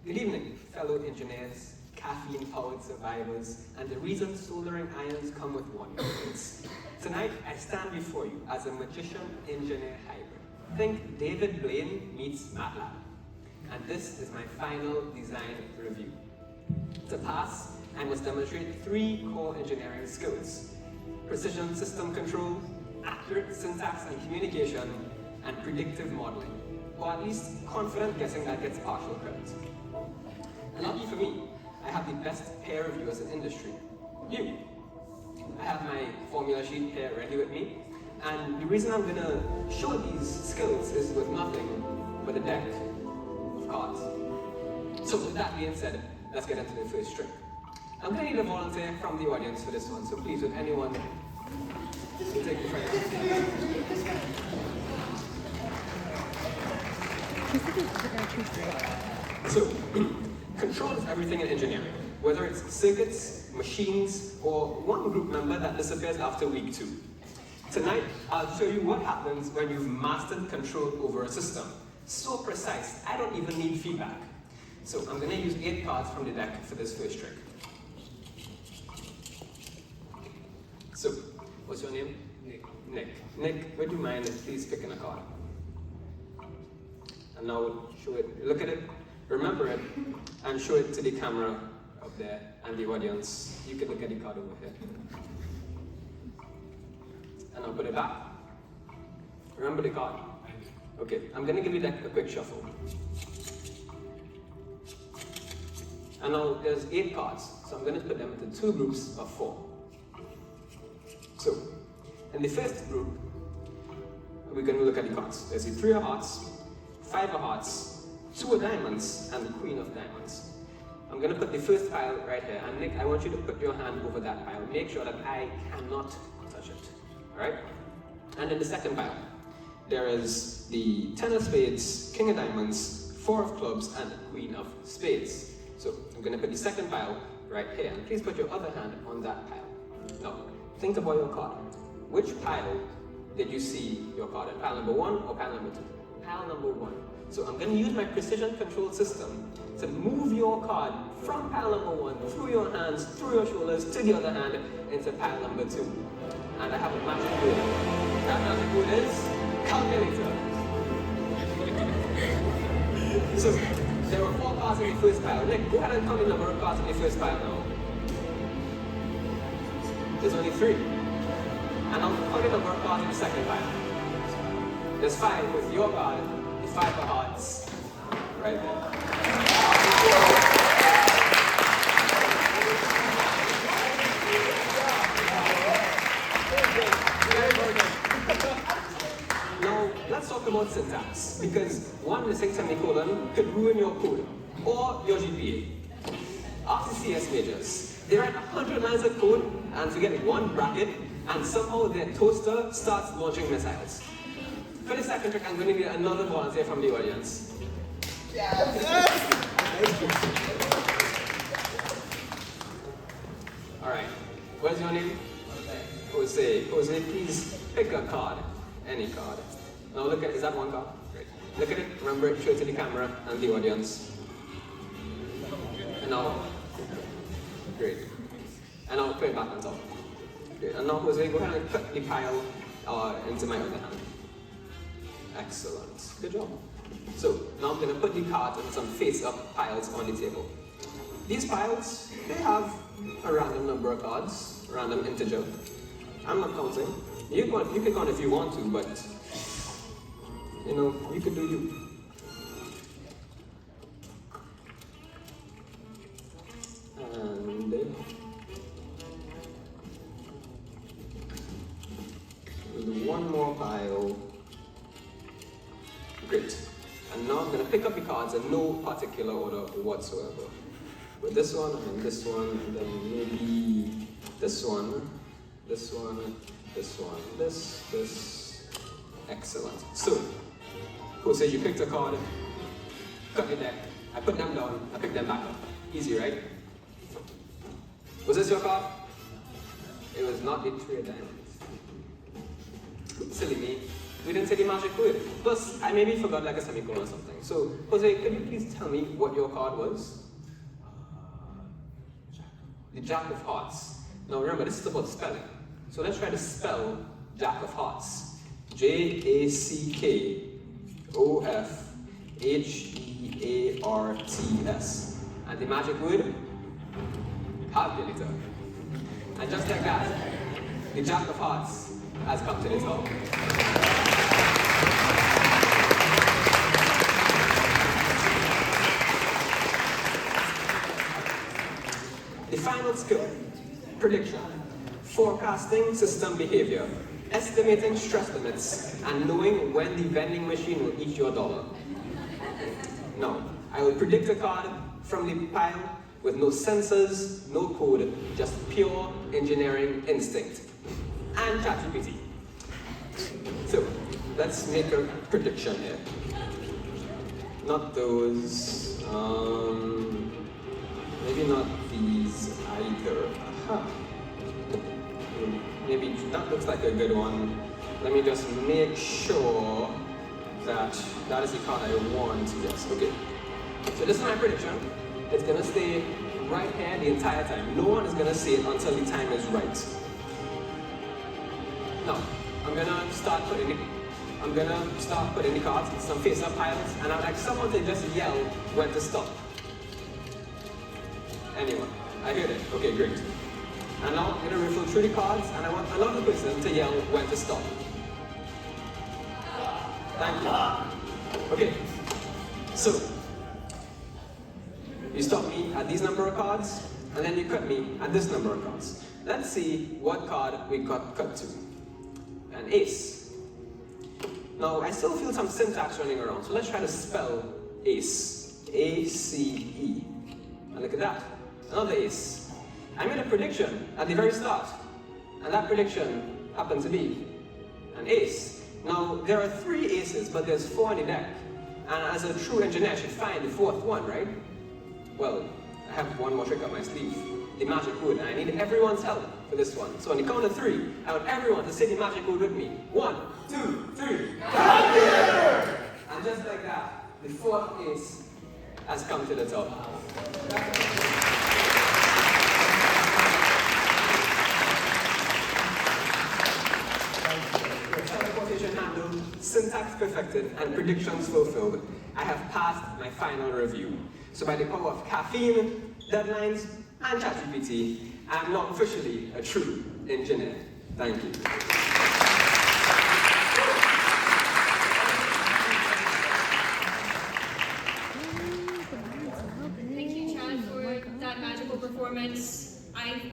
Good evening, fellow engineers, caffeine-powered survivors, and the reason soldering irons come with warnings. Tonight, I stand before you as a magician-engineer hybrid. Think David Blaine meets MATLAB. And this is my final design review. To pass, I must demonstrate 3 core engineering skills: precision system control, accurate syntax and communication, and predictive modeling, or at least confident guessing that gets partial credit. Lucky for me, I have the best peer reviewers in industry, you. I have my formula sheet here ready with me, and the reason I'm going to show these skills is with nothing but a deck of cards. So with that being said, let's get into the first trick. I'm going to need a volunteer from the audience for this one, so please, would anyone take the front? So, control is everything in engineering, whether it's circuits, machines, or one group member that disappears after week 2. Tonight, I'll show you what happens when you've mastered control over a system. So precise, I don't even need feedback. So I'm going to use 8 cards from the deck for this first trick. So, what's your name? Nick. Nick, would you mind please picking a card? And now show it, look at it, remember it, and show it to the camera up there and the audience. You can look at the card over here. And I'll put it back. Remember the card? Okay, I'm going to give you that a quick shuffle. And now there's 8 cards, so I'm going to put them into 2 groups of 4. So, in the first group, we're going to look at the cards. There's the 3 of hearts, 5 of hearts, 2 of diamonds, and the queen of diamonds. I'm going to put the first pile right here, and Nick, I want you to put your hand over that pile. Make sure that I cannot touch it, alright? And in the second pile, there is the 10 of spades, king of diamonds, 4 of clubs, and the queen of spades. So I'm going to put the second pile right here, and please put your other hand on that pile. Now, think about your card. Which pile did you see your card in? Pile number 1 or pile number 2? Pile number 1. So I'm going to use my precision control system to move your card from pile number 1 through your hands, through your shoulders, to the other hand, into pile number 2. And I have a magic word. That magic word is calculator. So there are 4 cards in the first pile. Nick, go ahead and count the number of cards in the first pile now. There's only 3. And I'll count the number of cards in the second pile. There's 5 with your card, the 5 of hearts, right there. Now, let's talk about syntax, because one missing semicolon could ruin your code, or your GPA. RCCS majors, they write 100 lines of code and forget 1 bracket, and somehow their toaster starts launching missiles. For the second trick, I'm going to need another volunteer from the audience. Yes. Alright, what's your name? Jose. Jose, please pick a card. Any card. Now look at, is that 1 card? Great. Look at it, remember it, show it to the camera and the audience. And now, great. And now put it back on top. Great. And now Jose, go ahead and cut the pile into my other hand. Excellent. Good job. So, now I'm going to put the cards in some face-up piles on the table. These piles, they have a random number of cards, random integer. I'm not counting. You can count if you want to, but, you know, you can do you. And we'll do 1 more pile. Great. And now I'm going to pick up the cards in no particular order whatsoever. With this one, and this one, and then maybe this one, this one, this one, this. Excellent. So, Jose, you picked a card, cut your deck, I put them down, I pick them back up. Easy, right? Was this your card? It was not the 3 of diamonds. Silly me. We didn't say the magic word. Plus, I maybe forgot like a semicolon or something. So, Jose, could you please tell me what your card was? The Jack of Hearts. Now remember, this is about spelling. So let's try to spell Jack of Hearts. Jackofhearts. And the magic word? Calculator. And just like that, the Jack of Hearts has come to the top. The final skill, prediction, forecasting system behavior, estimating stress limits, and knowing when the vending machine will eat your dollar. Now, I will predict a card from the pile with no sensors, no code, just pure engineering instinct. And ChatGPT. So, let's make a prediction here. Not those, maybe not these either. Aha. Maybe that looks like a good one. Let me just make sure that that is the card I want. Yes, okay. So this is my prediction. It's gonna stay right here the entire time. No one is gonna see it until the time is right. Now, I'm gonna start putting the cards in some face-up piles, and I'd like someone to just yell when to stop. Anyone? I heard it. Okay, great. And now I'm gonna riffle through the cards, and I want another person to yell when to stop. Thank you. Okay. So, you stop me at these number of cards, and then you cut me at this number of cards. Let's see what card we got cut to. An ace. Now, I still feel some syntax running around, so let's try to spell ace. A-C-E. And look at that. Another ace. I made a prediction at the very start, and that prediction happened to be an ace. Now, there are 3 aces, but there's 4 in the deck, and as a true engineer, I should find the 4th one, right? Well, I have one more trick up my sleeve, the magic word, and I need everyone's help for this one. So on the count of 3, I want everyone to say the magic word with me. 1, 2, 3. Calculator! And just like that, the 4th ace has come to the top. Teleportation handled, syntax perfected, and predictions fulfilled. I have passed my final review. So by the power of caffeine, deadlines, and ChatGPT, I am now officially a true engineer. Thank you. Thank you, Chad, for that magical performance.